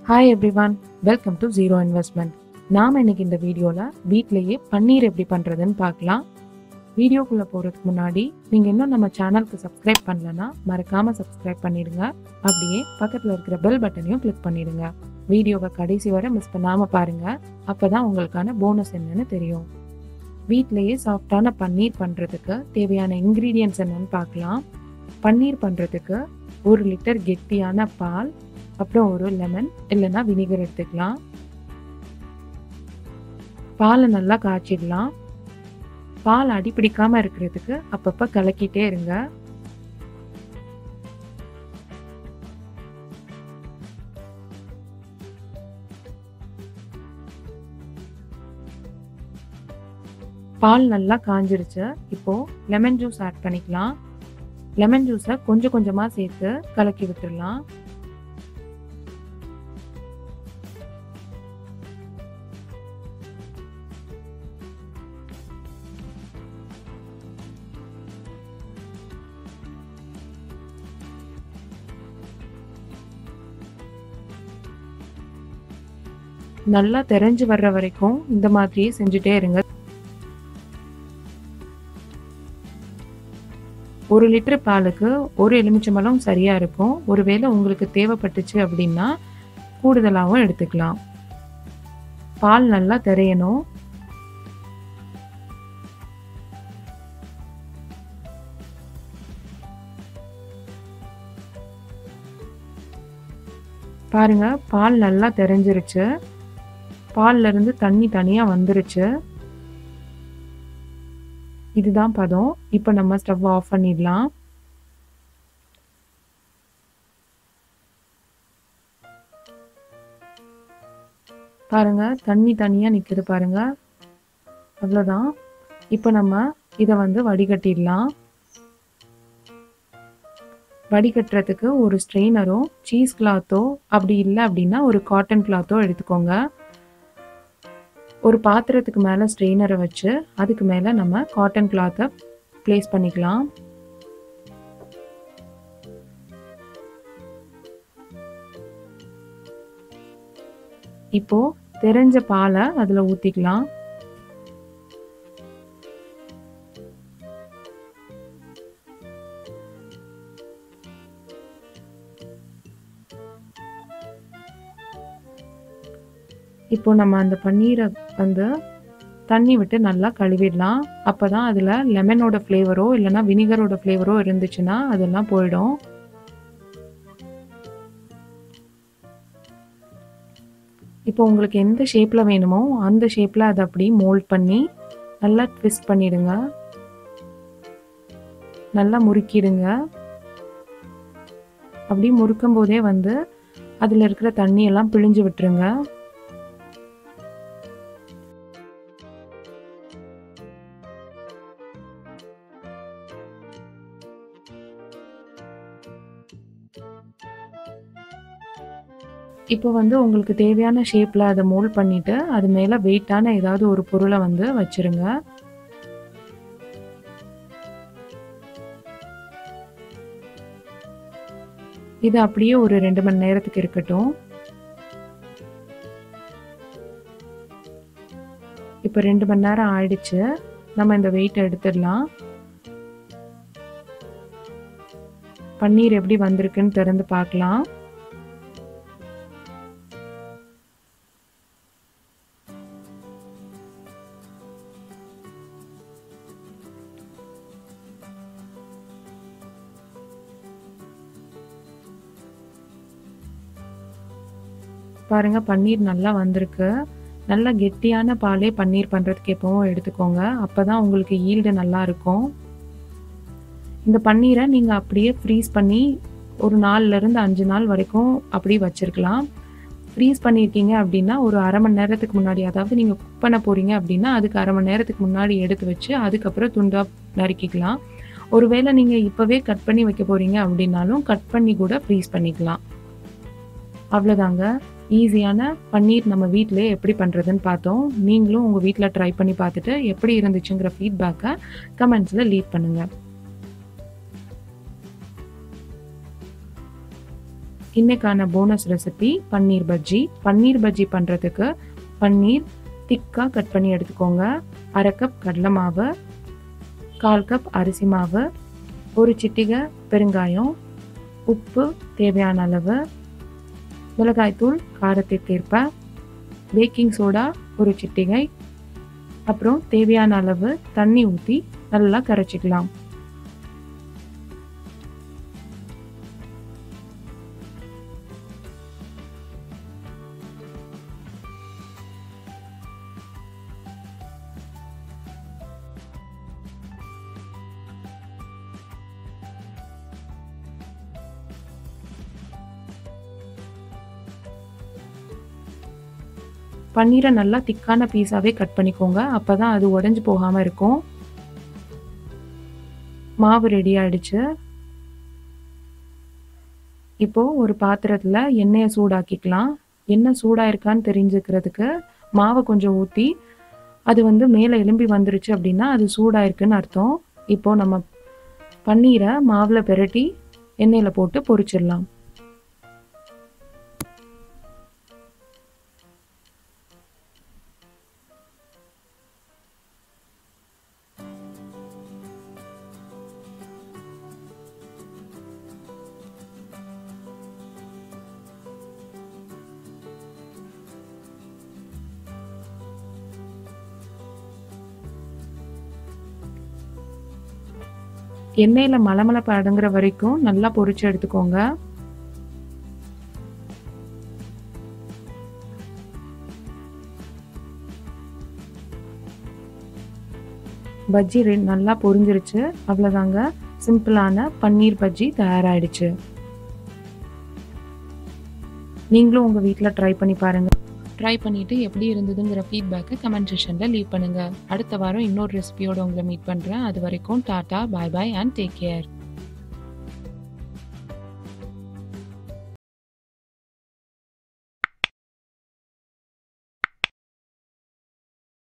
Hi everyone, welcome to Zero Investment. நாம இன்னைக்கு இந்த வீடியோல வீட்லயே பன்னீர் எப்படி பண்றதுன்னு பார்க்கலாம். வீடியோக்குள்ள போறதுக்கு முன்னாடி நீங்க இன்னும் நம்ம சேனலுக்கு சப்ஸ்கிரைப் பண்ணலனா மறக்காம சப்ஸ்கிரைப் பண்ணிடுங்க. அப்படியே பக்கத்துல இருக்கிற பெல் பட்டனையும் கிளிக் பண்ணிடுங்க. வீடியோவை கடைசி வரை மிஸ் பண்ணாம பாருங்க. அப்பதான் உங்களுக்கான போனஸ் என்னன்னு தெரியும். வீட்லயே சாஃப்டான பன்னீர் பண்றதுக்கு தேவையான இன்கிரீடியன்ட்ஸ் என்னன்னு பார்க்கலாம். பன்னீர் பண்றதுக்கு 1 லிட்டர் கெட்டியான பால், அப்புறம் ஒரு லெமன் இல்லைன்னா வினிகர் எடுத்துக்கலாம். பாலை நல்லா காய்ச்சிடலாம். பால் அடிப்பிடிக்காம இருக்கிறதுக்கு அப்பப்ப கலக்கிட்டே இருங்க. பால் நல்லா காஞ்சிருச்சு. இப்போ லெமன் ஜூஸ் ஆட் பண்ணிக்கலாம். லெமன் ஜூஸை கொஞ்சம் கொஞ்சமா சேர்த்து கலக்கி விட்டுடலாம். நல்லா தெரிஞ்சு வர்ற வரைக்கும் இந்த மாதிரியே செஞ்சுட்டே இருங்க. 1 லிட்டர் பாலுக்கு 1 எலுமிச்சம்பழம் சரியா இருக்கும். ஒருவேளை உங்களுக்கு தேவைப்பட்டுச்சு அப்படின்னா கூடுதலாகவும் எடுத்துக்கலாம். பால் நல்லா தெரியணும். பாருங்க, பால் நல்லா தெரிஞ்சிருச்சு. பால்ல இருந்து தண்ணி தனியா வந்துருச்சு. இதுதான் பதம். இப்போ நம்ம ஸ்டவ் ஆஃப் பண்ணிடலாம். பாருங்க, தண்ணி தனியா நிக்குது பாருங்க. அவ்வளவுதான். இப்போ நம்ம இதை வடிகட்டிடலாம். வடிகட்டுறதுக்கு ஒரு ஸ்ட்ரெயினரோ சீஸ் கிளாத்தோ அப்படி இல்லை அப்படின்னா ஒரு காட்டன் கிளாத்தோ எடுத்துக்கோங்க. ஒரு பாத்திரத்துக்கு மேலே ஸ்ட்ரெயினரை வச்சு அதுக்கு மேலே நம்ம காட்டன் கிளாத்தை பிளேஸ் பண்ணிக்கலாம். இப்போ தெரிஞ்ச பாலை அதில் ஊற்றிக்கலாம். இப்போ நம்ம அந்த பன்னீரை தண்ணி விட்டு நல்லா கழுவிடலாம். அப்போதான் அதில் லெமனோட ஃப்ளேவரோ இல்லைன்னா வினிகரோட ஃப்ளேவரோ இருந்துச்சுன்னா அதெல்லாம் போயிடும். இப்போ உங்களுக்கு எந்த ஷேப்பில் வேணுமோ அந்த ஷேப்பில் அதை அப்படி மோல்ட் பண்ணி நல்லா ட்விஸ்ட் பண்ணிடுங்க. நல்லா முறுக்கிடுங்க. அப்படி முறுக்கும் போதே அதில் இருக்கிற தண்ணியெல்லாம் பிழிஞ்சு விட்டுருங்க. இப்போ உங்களுக்கு தேவையான ஷேப்பில் அதை மோல்ட் பண்ணிவிட்டு அது மேலே வெயிட்டான ஏதாவது ஒரு பொருளை வச்சுருங்க. இது அப்படியே ஒரு 2 மணி நேரத்துக்கு இருக்கட்டும். இப்போ 2 மணி நேரம் ஆயிடுச்சு. நம்ம இந்த வெயிட்டை எடுத்துடலாம். பன்னீர் எப்படி வந்திருக்குன்னு திறந்து பார்க்கலாம். பாருங்க, பன்னீர் நல்லா வந்திருக்கு. நல்லா கெட்டியான பாலே பன்னீர் பண்ணுறதுக்கு எப்பவும் எடுத்துக்கோங்க. அப்போ தான் உங்களுக்கு ஈல்டு நல்லா இருக்கும். இந்த பன்னீரை நீங்கள் அப்படியே ஃப்ரீஸ் பண்ணி ஒரு 4லேருந்து 5 நாள் வரைக்கும் அப்படியே வச்சுருக்கலாம். ஃப்ரீஸ் பண்ணியிருக்கீங்க அப்படின்னா ஒரு அரை மணி நேரத்துக்கு முன்னாடி, அதாவது நீங்கள் குக் பண்ண போகிறீங்க அப்படின்னா அதுக்கு அரை மணி நேரத்துக்கு முன்னாடி எடுத்து வச்சு அதுக்கப்புறம் துண்டாக நறுக்கிக்கலாம். ஒருவேளை நீங்கள் இப்போவே கட் பண்ணி வைக்க போகிறீங்க அப்படின்னாலும் கட் பண்ணி கூட ஃப்ரீஸ் பண்ணிக்கலாம். அவ்வளோதாங்க. ஈஸியான பன்னீர் நம்ம வீட்டிலே எப்படி பண்ணுறதுன்னு பார்த்தோம். நீங்களும் உங்கள் வீட்டில் ட்ரை பண்ணி பார்த்துட்டு எப்படி இருந்துச்சுங்கிற ஃபீட்பேக்கை கமெண்ட்ஸில் லீவ் பண்ணுங்கள். இன்னைக்கான போனஸ் ரெசிபி பன்னீர் பஜ்ஜி. பன்னீர் பஜ்ஜி பண்ணுறதுக்கு பன்னீர் திக்காக கட் பண்ணி எடுத்துக்கோங்க. 1/2 கப் கடலை மாவு, 1/4 கப் அரிசி மாவு, ஒரு சிட்டிகை பெருங்காயம், உப்பு தேவையான அளவு, மிளகாய்த்தூள் காரத்திற்கேற்ப, பேக்கிங் சோடா ஒரு சிட்டிகை, அப்புறம் தேவையான அளவு தண்ணி ஊற்றி நல்லா கரைச்சிக்கலாம். பன்னீரை நல்லா திக்கான பீஸாவே கட் பண்ணிக்கோங்க. அப்பதான் அது உடைஞ்சு போகாம இருக்கும். மாவு ரெடி ஆயிடுச்சு. இப்போ ஒரு பாத்திரத்துல எண்ணெயை சூடாக்கிக்கலாம். எண்ணெய் சூடாயிருக்கான்னு தெரிஞ்சுக்கிறதுக்கு மாவை கொஞ்சம் ஊற்றி அது மேலே எலும்பி வந்துருச்சு அப்படின்னா அது சூடாயிருக்குன்னு அர்த்தம். இப்போ நம்ம பன்னீரை மாவில் பெரட்டி எண்ணெயில் போட்டு பொரிச்சிடலாம். எண்ணெயில மலமளப்பு அடங்குற வரைக்கும் நல்லா பொரிச்சு எடுத்துக்கோங்க. பஜ்ஜி நல்லா பொரிஞ்சிருச்சு. அவ்வளவுதாங்க, சிம்பிளான பன்னீர் பஜ்ஜி தயாராயிடுச்சு. நீங்களும் உங்க வீட்டில் ட்ரை பண்ணி பாருங்க. ட்ரை பண்ணிட்டு எப்படி இருந்ததுங்கிற ஃபீட்பேக்கை கமெண்ட் செக்ஷனில் லீவ் பண்ணுங்க. அடுத்த வாரம் இன்னொரு ரெசிபியோட உங்களை மீட் பண்ணுறேன். அது வரைக்கும் டாடா, பாய் பாய் அண்ட் டேக் கேர்.